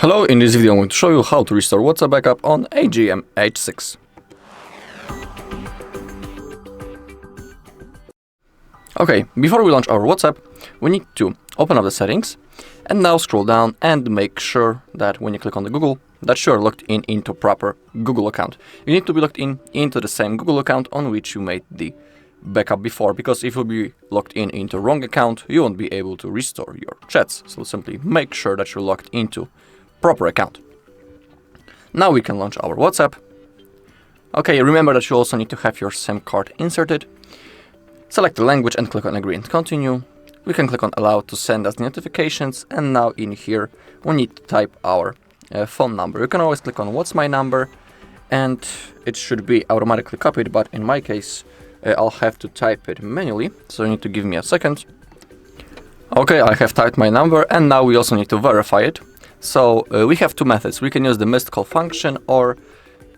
Hello, in this video I'm going to show you how to restore WhatsApp backup on AGM H6. Okay, before we launch our WhatsApp, we need to open up the settings and now scroll down and make sure that when you click on the Google, that you're logged in into proper Google account. You need to be logged in into the same Google account on which you made the backup before, because if you'll be logged in into wrong account, you won't be able to restore your chats. So simply make sure that you're logged into proper account. Now we can launch our WhatsApp. Okay, remember that you also need to have your SIM card inserted. Select the language and click on Agree and Continue. We can click on Allow to send us the notifications, and now in here we need to type our phone number. You can always click on What's My Number and it should be automatically copied, but in my case I'll have to type it manually, so you need to give me a second. Okay, I have typed my number and now we also need to verify it. So we have two methods. We can use the missed call function, or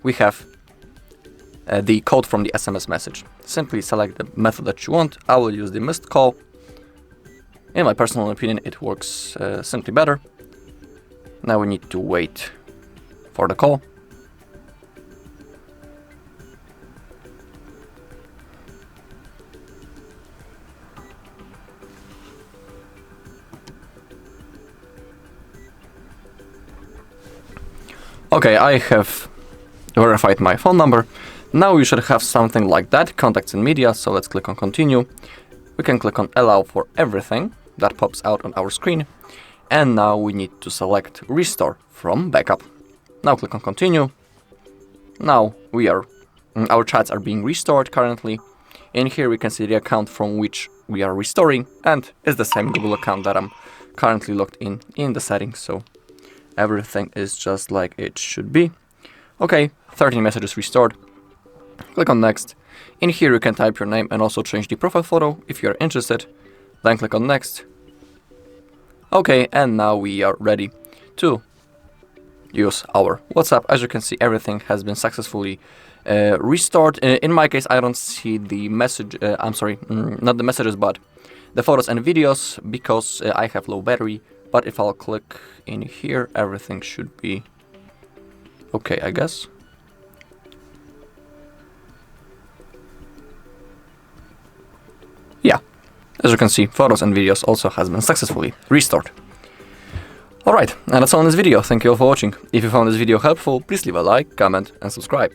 we have the code from the SMS message. Simply select the method that you want. I will use the missed call. In my personal opinion, it works simply better. Now we need to wait for the call. Okay, I have verified my phone number. Now you should have something like that, contacts and media, so let's click on continue. We can click on allow for everything, that pops out on our screen. And now we need to select restore from backup. Now click on continue. Now our chats are being restored currently. In here we can see the account from which we are restoring, and it's the same Google account that I'm currently logged in the settings, so everything is just like it should be. Okay, 13 messages restored. Click on next. In here you can type your name and also change the profile photo if you're interested. Then click on next. Okay, and now we are ready to use our WhatsApp. As you can see, everything has been successfully restored. In my case, I don't see the message, not the messages, but the photos and videos, because I have low battery. But if I'll click in here, everything should be okay, I guess. Yeah, as you can see, photos and videos also has been successfully restored. Alright, and that's all in this video. Thank you all for watching. If you found this video helpful, please leave a like, comment and subscribe.